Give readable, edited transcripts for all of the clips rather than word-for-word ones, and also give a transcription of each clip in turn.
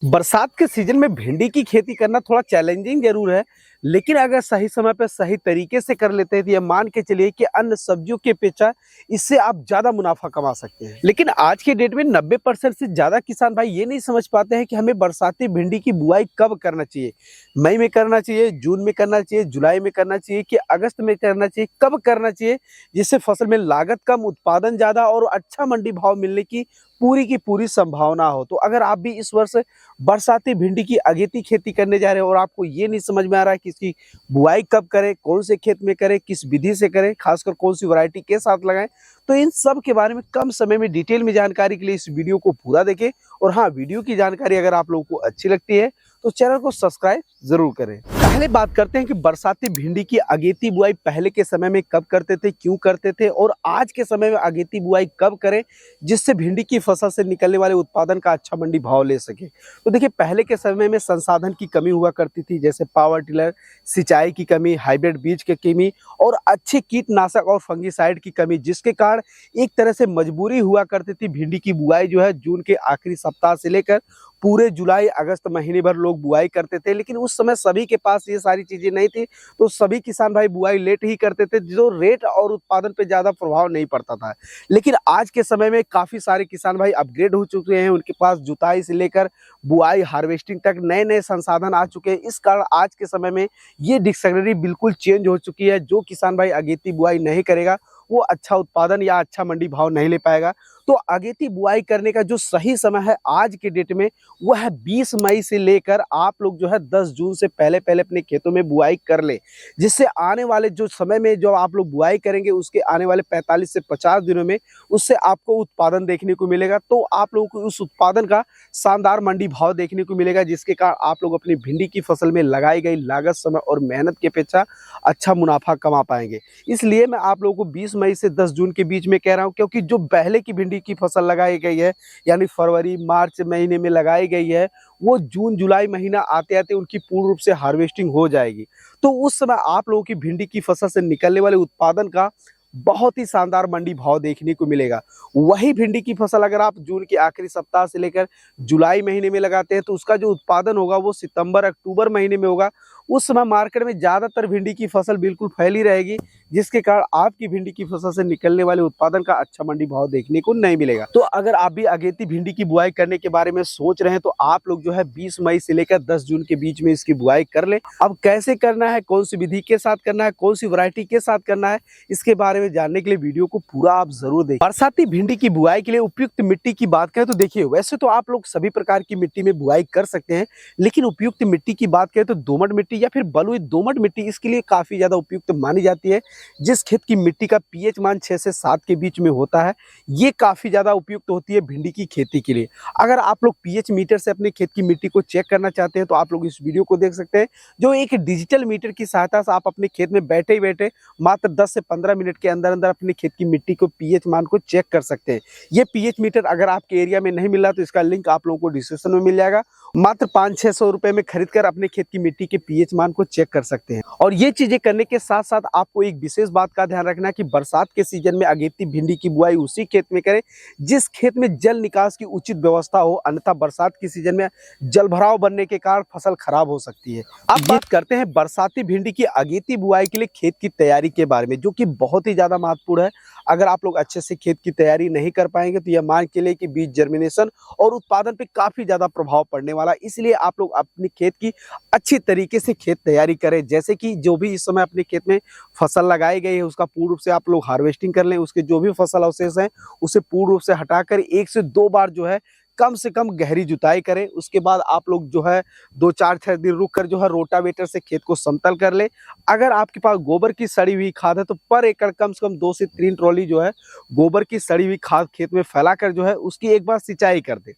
बरसात के सीजन में भिंडी की खेती करना थोड़ा चैलेंजिंग जरूर है। लेकिन अगर सही समय पे सही तरीके से कर लेते हैं तो ये मान के चलिए कि अन्य सब्जियों की अपेक्षा इससे आप ज्यादा मुनाफा कमा सकते हैं। लेकिन आज के डेट में 90% से ज्यादा किसान भाई ये नहीं समझ पाते हैं कि हमें बरसाती भिंडी की बुआई कब करना चाहिए। मई में करना चाहिए, जून में करना चाहिए, जुलाई में करना चाहिए कि अगस्त में करना चाहिए, कब करना चाहिए, जिससे फसल में लागत कम, उत्पादन ज्यादा और अच्छा मंडी भाव मिलने की पूरी संभावना हो। तो अगर आप भी इस वर्ष बरसाती भिंडी की अगेती खेती करने जा रहे हैं और आपको ये नहीं समझ में आ रहा है कि इसकी बुआई कब करें, कौन से खेत में करें, किस विधि से करें, खासकर कौन सी वैरायटी के साथ लगाएं, तो इन सब के बारे में कम समय में डिटेल में जानकारी के लिए इस वीडियो को पूरा देखें। और हाँ, वीडियो की जानकारी अगर आप लोगों को अच्छी लगती है तो चैनल को सब्सक्राइब जरूर करें। पहले बात करते हैं कि बरसाती भिंडी की अगेती बुआई पहले के समय में कब करते थे, क्यों करते थे, और आज के समय में अगेती बुआई कब करें जिससे भिंडी की फसल से निकलने वाले उत्पादन का अच्छा मंडी भाव ले सके। तो देखिए, पहले के समय में संसाधन की कमी हुआ करती थी, जैसे पावर टिलर, सिंचाई की कमी, हाइब्रिड बीज की कमी और अच्छे कीटनाशक और फंगिसाइड की कमी, जिसके कारण एक तरह से मजबूरी हुआ करती थी। भिंडी की बुआई जो है जून के आखिरी सप्ताह से लेकर पूरे जुलाई अगस्त महीने भर लोग बुआई करते थे। लेकिन उस समय सभी के पास ये सारी चीजें नहीं थी, तो सभी किसान भाई बुआई लेट ही करते थे, जो रेट और उत्पादन पे ज्यादा प्रभाव नहीं पड़ता था। लेकिन आज के समय में काफी सारे किसान भाई अपग्रेड हो चुके हैं, उनके पास जुताई से लेकर बुआई हार्वेस्टिंग तक नए नए संसाधन आ चुके हैं। इस कारण आज के समय में ये डिक्शनरी बिल्कुल चेंज हो चुकी है। जो किसान भाई अगेती बुआई नहीं करेगा वो अच्छा उत्पादन या अच्छा मंडी भाव नहीं ले पाएगा। तो अगेती बुआई करने का जो सही समय है आज के डेट में वो है 20 मई से लेकर आप लोग जो है 10 जून से पहले पहले अपने खेतों में बुआई कर ले, जिससे आने वाले जो समय में जो आप लोग बुआई करेंगे उसके आने वाले 45 से 50 दिनों में उससे आपको उत्पादन देखने को मिलेगा। तो आप लोगों को उस उत्पादन का शानदार मंडी भाव देखने को मिलेगा, जिसके कारण आप लोग अपनी भिंडी की फसल में लगाई गई लागत, समय और मेहनत की अपेक्षा अच्छा मुनाफा कमा पाएंगे। इसलिए मैं आप लोगों को 20 मई से 10 जून के बीच में कह रहा हूं, क्योंकि जो पहले की भिंडी की फसल लगाई गई है यानी फरवरी मार्च महीने में लगाई गई है, वो जून जुलाई महीना आते आते उनकी पूर्ण रूप से हार्वेस्टिंग हो जाएगी। तो उस समय आप लोगों की भिंडी की फसल से निकलने वाले उत्पादन का बहुत ही शानदार मंडी भाव देखने को मिलेगा। वही भिंडी की फसल अगर आप जून के आखिरी सप्ताह से लेकर जुलाई महीने में लगाते हैं तो उसका जो उत्पादन होगा वो सितंबर अक्टूबर महीने में होगा। उस समय मार्केट में ज्यादातर भिंडी की फसल बिल्कुल फैली रहेगी, जिसके कारण आपकी भिंडी की फसल से निकलने वाले उत्पादन का अच्छा मंडी भाव देखने को नहीं मिलेगा। तो अगर आप भी अगेती भिंडी की बुआई करने के बारे में सोच रहे हैं तो आप लोग जो है 20 मई से लेकर 10 जून के बीच में इसकी बुआई कर ले। अब कैसे करना है, कौन सी विधि के साथ करना है, कौन सी वैरायटी के साथ करना है, इसके बारे में जानने के लिए वीडियो को पूरा आप जरूर देखें। बरसाती भिंडी की बुआई के लिए उपयुक्त मिट्टी की बात करें तो देखिए, वैसे तो आप लोग सभी प्रकार की मिट्टी में बुआई कर सकते हैं, लेकिन उपयुक्त मिट्टी की बात करें तो दोमट मिट्टी या फिर बलुई दोमट मिट्टी इसके लिए काफी ज्यादा उपयुक्त मानी जाती है। जिस खेत की मिट्टी का पीएच मान 6 से 7 के बीच में होता है, ये काफी ज्यादा उपयुक्त होती है भिंडी की खेती के लिए। अगर आप लोग पीएच मीटर से अपने खेत की मिट्टी को चेक करना चाहते हैं तो आप लोग इस वीडियो को देख सकते हैं, जो एक डिजिटल मीटर की सहायता से आप अपने खेत में बैठे ही बैठे मात्र 10 से 15 मिनट के अंदर अंदर अपने खेत की मिट्टी को पीएच मान को चेक कर सकते हैं। ये पीएच मीटर अगर आपके एरिया में नहीं मिल रहा तो इसका लिंक आप लोगों को डिस्क्रिप्शन में मिल जाएगा। मात्र 500-600 रुपए में खरीद कर अपने खेत की मिट्टी के पीएच मान को चेक कर सकते हैं। और ये चीजें करने के साथ साथ आपको एक विशेष बात का ध्यान रखना है कि बरसात के सीजन में अगेती भिंडी की बुआई उसी खेत में करें जिस खेत में जल निकास की उचित व्यवस्था हो, अन्यथा बरसात के सीजन में जल भराव बनने के कारण फसल खराब हो सकती है। अब बात करते हैं बरसाती भिंडी की अगेती बुआई के लिए खेत की तैयारी के बारे में, जो कि बहुत ही ज्यादा महत्वपूर्ण है। अगर आप लोग अच्छे से खेत की तैयारी नहीं कर पाएंगे तो यह मान के लिए कि बीज जर्मिनेशन और उत्पादन पे काफी ज्यादा प्रभाव पड़ने वाला। इसलिए आप लोग अपने खेत की अच्छी तरीके से खेत तैयारी करें, जैसे कि जो भी इस समय अपने खेत में फसल लगाई गई है उसका पूर्ण रूप से आप लोग हार्वेस्टिंग कर लें। उसके जो भी फसल अवशेष हैं उसे पूर्ण रूप से हटाकर 1 से 2 बार जो है कम से कम गहरी जुताई करें। उसके बाद आप लोग जो है 2-4-6 दिन रुक कर जो है रोटावेटर से खेत को समतल कर ले। अगर आपके पास गोबर की सड़ी हुई खाद है तो पर एकड़ कम से कम 2 से 3 ट्रॉली जो है गोबर की सड़ी हुई खाद खेत में फैलाकर जो है उसकी एक बार सिंचाई कर दे।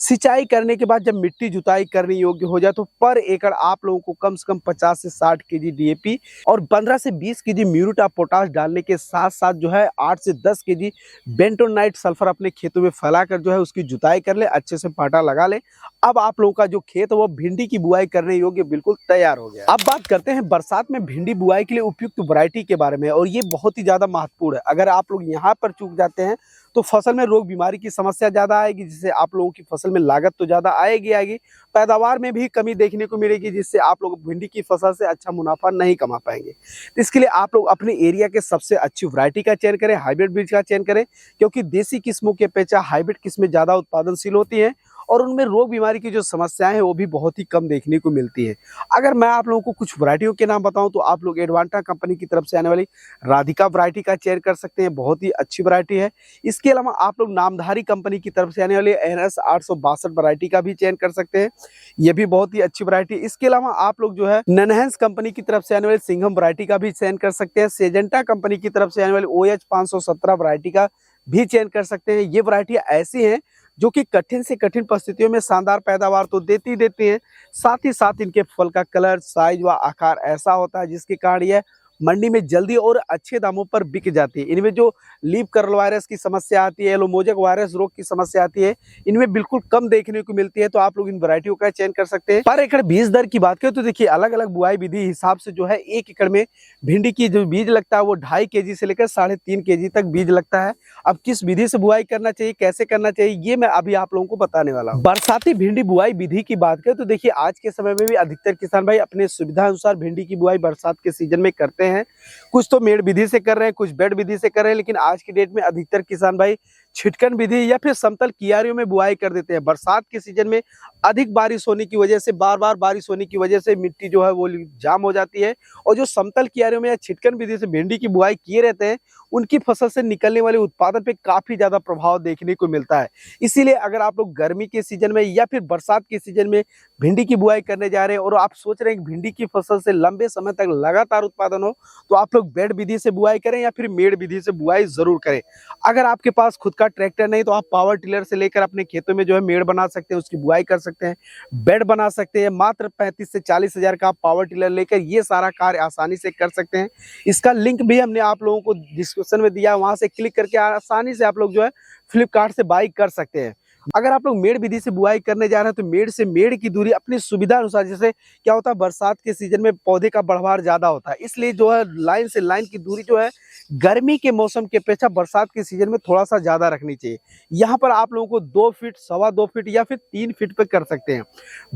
सिंचाई करने के बाद जब मिट्टी जुताई करने योग्य हो जाए तो पर एकड़ आप लोगों को कम से कम 50 से 60 केजी डीएपी और 15 से 20 केजी म्यूरेट ऑफ पोटाश डालने के साथ साथ जो है 8 से 10 केजी बेंटोनाइट सल्फर अपने खेतों में फैलाकर जो है उसकी जुताई कर ले, अच्छे से पाटा लगा ले। अब आप लोगों का जो खेत है वो भिंडी की बुआई करने योग्य बिल्कुल तैयार हो गया। अब बात करते हैं बरसात में भिंडी बुआई के लिए उपयुक्त वैरायटी के बारे में, और ये बहुत ही ज्यादा महत्वपूर्ण है। अगर आप लोग यहाँ पर चूक जाते हैं तो फसल में रोग बीमारी की समस्या ज़्यादा आएगी, जिससे आप लोगों की फसल में लागत तो ज़्यादा आएगी, पैदावार में भी कमी देखने को मिलेगी, जिससे आप लोग भिंडी की फसल से अच्छा मुनाफा नहीं कमा पाएंगे। तो इसके लिए आप लोग अपने एरिया के सबसे अच्छी वैरायटी का चयन करें, हाइब्रिड बीज का चयन करें, क्योंकि देसी किस्मों के अपेक्षा हाइब्रिड किस्में ज़्यादा उत्पादनशील होती हैं और उनमें रोग बीमारी की जो समस्याएं हैं वो भी बहुत ही कम देखने को मिलती है। अगर मैं आप लोगों को कुछ वैरायटियों के नाम बताऊं तो आप लोग एडवांटा कंपनी की तरफ से आने वाली राधिका वैरायटी का चयन कर सकते हैं, बहुत ही अच्छी वैरायटी है। इसके अलावा आप लोग नामधारी कंपनी की तरफ से आने वाली NS 862 वैरायटी का भी चयन कर सकते हैं, ये भी बहुत ही अच्छी वैरायटी। इसके अलावा आप लोग जो है ननहेंस कंपनी की तरफ से आने वाली सिंघम वैरायटी का भी चयन कर सकते हैं, सेजेंटा कंपनी की तरफ से आने वाली OH 517 वैरायटी का भी चयन कर सकते हैं। ये वैरायटी ऐसी हैं जो कि कठिन से कठिन परिस्थितियों में शानदार पैदावार तो देती ही देती हैं, साथ ही साथ इनके फल का कलर, साइज व आकार ऐसा होता है जिसके कारण यह मंडी में जल्दी और अच्छे दामों पर बिक जाती है। इनमें जो लीफ कर्ल वायरस की समस्या आती है, येलो मोजेक वायरस रोग की समस्या आती है, इनमें बिल्कुल कम देखने को मिलती है, तो आप लोग इन वैरायटियों का चयन कर सकते हैं। पर एकड़ बीज दर की बात करें तो देखिए अलग अलग बुआई विधि हिसाब से जो है 1 एकड़ में भिंडी की जो बीज लगता है वो 2.5 kg से लेकर 3.5 kg तक बीज लगता है। अब किस विधि से बुआई करना चाहिए, कैसे करना चाहिए, ये मैं अभी आप लोगों को बताने वाला हूँ। बरसाती भिंडी बुआई विधि की बात करें तो देखिए आज के समय में भी अधिकतर किसान भाई अपने सुविधा अनुसार भिंडी की बुआई बरसात के सीजन में करते हैं। कुछ तो मेड़ विधि से कर रहे हैं, कुछ बेड विधि से कर रहे हैं, लेकिन आज की डेट में अधिकतर किसान भाई छिटकन विधि या फिर समतल कियारियों में बुआई कर देते हैं। बरसात के सीजन में अधिक बारिश होने की वजह से, बार बार बारिश होने की वजह से मिट्टी जो है वो जाम हो जाती है, और जो समतल कियारियों में या छिटकन विधि से भिंडी की बुआई किए रहते हैं उनकी फसल से निकलने वाले उत्पादन पे काफी ज्यादा प्रभाव देखने को मिलता है। इसीलिए अगर आप लोग गर्मी के सीजन में या फिर बरसात के सीजन में भिंडी की बुआई करने जा रहे हैं और आप सोच रहे हैं कि भिंडी की फसल से लंबे समय तक लगातार उत्पादन हो, तो आप लोग बेड विधि से बुआई करें या फिर मेड़ विधि से बुआई जरूर करें। अगर आपके पास खुद का ट्रैक्टर नहीं तो आप पावर टिलर से लेकर अपने खेतों में जो है मेड़ बना सकते हैं, उसकी बुआई कर सकते हैं, बेड बना सकते हैं। मात्र 35 से 40 हजार का आप पावर टिलर लेकर ये सारा कार्य आसानी से कर सकते हैं। इसका लिंक भी हमने आप लोगों को डिस्क्रिप्शन में दिया, वहां से क्लिक करके आसानी से आप लोग जो है फ्लिपकार्ट से बाई कर सकते हैं। अगर आप लोग मेड़ विधि से बुआई करने जा रहे हैं तो मेड़ से मेड़ की दूरी अपनी सुविधा अनुसार, जैसे क्या होता है बरसात के सीजन में पौधे का बढ़वार ज्यादा होता है, इसलिए जो है लाइन से लाइन की दूरी जो है गर्मी के मौसम की अपेक्षा बरसात के सीजन में थोड़ा सा ज्यादा रखनी चाहिए। यहाँ पर आप लोगों को 2 फीट, 2.25 फीट या फिर 3 फीट पे कर सकते हैं।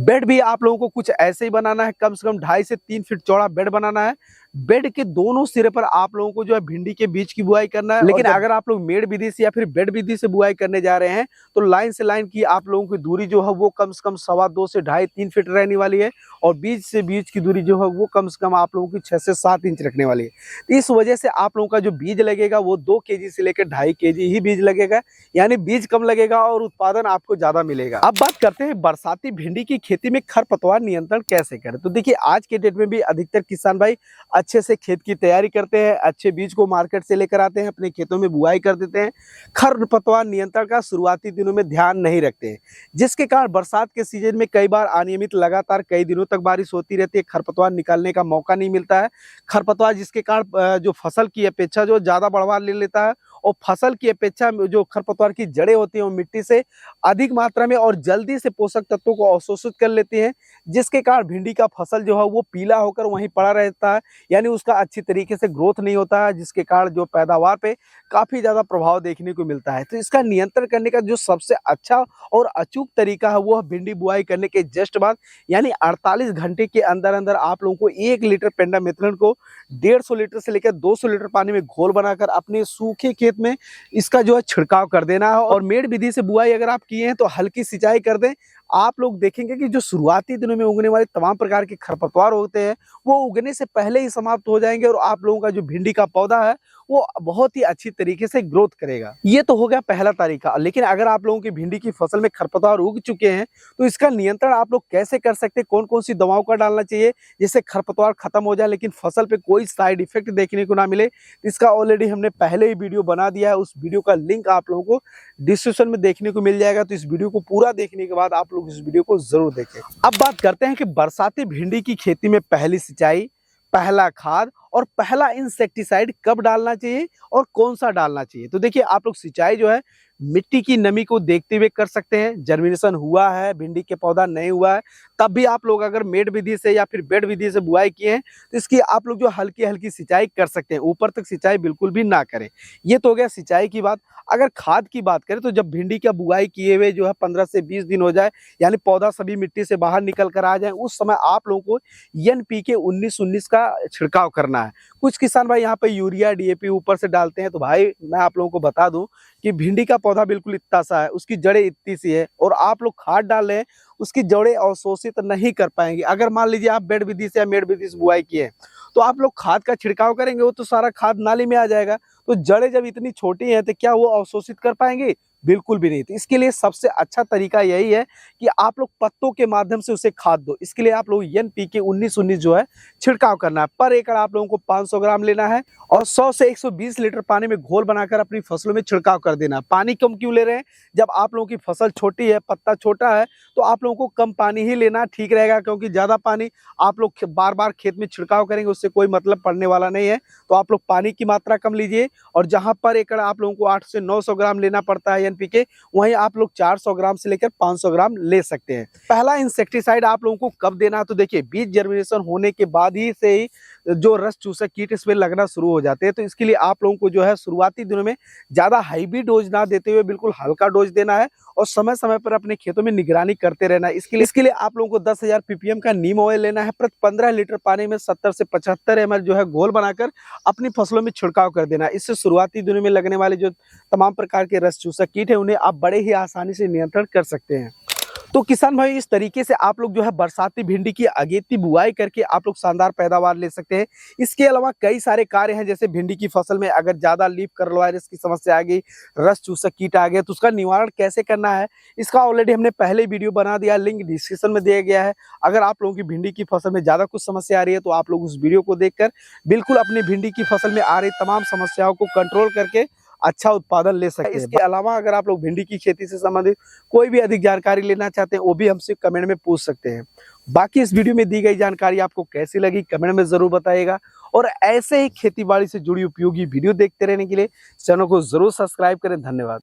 बेड भी आप लोगों को कुछ ऐसे ही बनाना है, कम से कम 2.5 से 3 फीट चौड़ा बेड बनाना है। बेड के दोनों सिरे पर आप लोगों को जो है भिंडी के बीज की बुआई करना है। लेकिन अगर आप लोग मेड़ विधि से या फिर बेड विधि से बुआई करने जा रहे हैं तो लाइन से लाइन की आप लोगों की दूरी जो है वो कम से कम 2.25 से 2.5-3 फीट रहने वाली है, और बीज से बीज की दूरी जो है वो कम से कम आप लोगों की 6 से 7 इंच रखने वाली है। तो इस वजह से आप लोगों का जो बीज लगेगा वो 2 kg से लेकर 2.5 kg ही बीज लगेगा, यानी बीज कम लगेगा और उत्पादन आपको ज्यादा मिलेगा। अब बात करते हैं बरसाती भिंडी की खेती में खरपतवार नियंत्रण कैसे करें। तो देखिए आज के डेट में भी अधिकतर किसान भाई अच्छे से खेत की तैयारी करते हैं, अच्छे बीज को मार्केट से लेकर आते हैं, अपने खेतों में बुआई कर देते हैं। खरपतवार नियंत्रण का शुरुआती दिनों में ध्यान नहीं रखते हैं, जिसके कारण बरसात के सीजन में कई बार अनियमित लगातार कई दिनों तक बारिश होती रहती है, खरपतवार निकालने का मौका नहीं मिलता है। खरपतवार जिसके कारण जो फसल की अपेक्षा जो ज्यादा बढ़वार ले लेता है, और फसल की अपेक्षा जो खरपतवार की जड़ें होती हैं वो मिट्टी से अधिक मात्रा में और जल्दी से पोषक तत्वों को अवशोषित कर लेती हैं, जिसके कारण भिंडी का फसल जो है वो पीला होकर वहीं पड़ा रहता है, यानी उसका अच्छी तरीके से ग्रोथ नहीं होता है, जिसके कारण जो पैदावार पे काफी ज्यादा प्रभाव देखने को मिलता है। तो इसका नियंत्रण करने का जो सबसे अच्छा और अचूक तरीका है वो है भिंडी बुआई करने के जस्ट बाद, यानी 48 घंटे के अंदर अंदर आप लोगों को 1 लीटर पेंडामिथलिन को 150 लीटर से लेकर 200 लीटर पानी में घोल बनाकर अपने सूखे खेत में इसका जो है छिड़काव कर देना है। और मेड़ विधि से बुआई अगर आप किए हैं तो हल्की सिंचाई कर दें। आप लोग देखेंगे कि जो शुरुआती दिनों में उगने वाले तमाम प्रकार के खरपतवार होते हैं वो उगने से पहले ही समाप्त हो जाएंगे, और आप लोगों का जो भिंडी का पौधा है वो बहुत ही अच्छी तरीके से ग्रोथ करेगा। ये तो हो गया पहला तरीका। लेकिन अगर आप लोगों की भिंडी की फसल में खरपतवार उग चुके हैं तो इसका नियंत्रण आप लोग कैसे कर सकते हैं, कौन कौन सी दवाओं का डालना चाहिए जिससे खरपतवार खत्म हो जाए लेकिन फसल पे कोई साइड इफेक्ट देखने को ना मिले, इसका ऑलरेडी हमने पहले ही वीडियो बना दिया है। उस वीडियो का लिंक आप लोगों को डिस्क्रिप्शन में देखने को मिल जाएगा, तो इस वीडियो को पूरा देखने के बाद आप लोग इस वीडियो को जरूर देखें। अब बात करते हैं कि बरसाती भिंडी की खेती में पहली सिंचाई, पहला खाद और पहला इंसेक्टिसाइड कब डालना चाहिए और कौन सा डालना चाहिए। तो देखिए आप लोग सिंचाई जो है मिट्टी की नमी को देखते हुए कर सकते हैं। जर्मिनेशन हुआ है, भिंडी के पौधा नहीं हुआ है, तब भी आप लोग अगर मेड विधि से या फिर बेड विधि से बुआई किए हैं तो इसकी आप लोग जो हल्की हल्की सिंचाई कर सकते हैं, ऊपर तक सिंचाई बिल्कुल भी ना करें। ये तो हो गया सिंचाई की बात। अगर खाद की बात करें तो जब भिंडी का बुआई किए हुए जो है 15 से 20 दिन हो जाए, यानी पौधा सभी मिट्टी से बाहर निकल कर आ जाए, उस समय आप लोगों को NPK 19-19 का छिड़काव करना है। कुछ किसान भाई यहाँ पे यूरिया DAP ऊपर से डालते हैं, तो भाई मैं आप लोगों को बता दूं कि भिंडी का पौधा बिल्कुल इतना सा है, उसकी जड़ें इतनी सी है, और आप लोग खाद डाल रहे हैं, उसकी जड़ें अवशोषित नहीं कर पाएंगी। अगर मान लीजिए आप बेड विधि से या मेड विधि से बुआई किए हैं, तो आप लोग खाद का छिड़काव करेंगे, वो तो सारा खाद नाली में आ जाएगा। तो जड़ें जब इतनी छोटी हैं तो क्या वो अवशोषित कर पाएंगे? बिल्कुल भी नहीं। तो इसके लिए सबसे अच्छा तरीका यही है कि आप लोग पत्तों के माध्यम से उसे खाद दो। इसके लिए आप लोग NPK 19-19 जो है छिड़काव करना है। पर एकड़ आप लोगों को 500 ग्राम लेना है और 100 से 120 लीटर पानी में घोल बनाकर अपनी फसलों में छिड़काव कर देना है। पानी कम क्यों ले रहे हैं? जब आप लोगों की फसल छोटी है, पत्ता छोटा है, तो आप लोगों को कम पानी ही लेना ठीक रहेगा, क्योंकि ज्यादा पानी आप लोग बार बार खेत में छिड़काव करेंगे, उससे कोई मतलब पड़ने वाला नहीं है। तो आप लोग पानी की मात्रा कम लीजिए, और जहां पर एकड़ आप लोगों को 8 से 900 ग्राम लेना पड़ता है NPK, वहीं आप लोग 400 ग्राम से लेकर 500 ग्राम ले सकते हैं। पहला इंसेक्टिसाइड आप लोगों को कब देना है? तो देखिए, बीज जर्मिनेशन होने के बाद ही से ही जो रस चूसक कीट इसमें लगना शुरू हो जाते हैं। तो इसके लिए आप लोगों को जो है शुरुआती दिनों में ज्यादा हाईवी डोज ना देते हुए बिल्कुल हल्का डोज देना है, और समय समय पर अपने खेतों में निगरानी करते रहना है। इसके लिए आप लोगों को 10,000 ppm का नीम ऑयल लेना है। प्रति 15 लीटर पानी में 70 से 75 ml जो है घोल बनाकर अपनी फसलों में छिड़काव कर देना है। इससे शुरुआती दिनों में लगने वाले जो तमाम प्रकार के रस चूसक कीट है, उन्हें आप बड़े ही आसानी से नियंत्रण कर सकते हैं। तो किसान भाई, इस तरीके से आप लोग जो है बरसाती भिंडी की अगेती बुआई करके आप लोग शानदार पैदावार ले सकते हैं। इसके अलावा कई सारे कार्य हैं, जैसे भिंडी की फसल में अगर ज्यादा लीफ कर्ल वायरस की समस्या आ गई, रस चूसक कीट आ गया, तो उसका निवारण कैसे करना है, इसका ऑलरेडी हमने पहले वीडियो बना दिया, लिंक डिस्क्रिप्शन में दिया गया है। अगर आप लोगों की भिंडी की फसल में ज्यादा कुछ समस्या आ रही है, तो आप लोग उस वीडियो को देखकर बिल्कुल अपनी भिंडी की फसल में आ रही तमाम समस्याओं को कंट्रोल करके अच्छा उत्पादन ले सकते हैं। इसके अलावा अगर आप लोग भिंडी की खेती से संबंधित कोई भी अधिक जानकारी लेना चाहते हैं, वो भी हमसे कमेंट में पूछ सकते हैं। बाकी इस वीडियो में दी गई जानकारी आपको कैसी लगी, कमेंट में जरूर बताइएगा, और ऐसे ही खेती बाड़ी से जुड़ी उपयोगी वीडियो देखते रहने के लिए चैनल को जरूर सब्सक्राइब करें। धन्यवाद।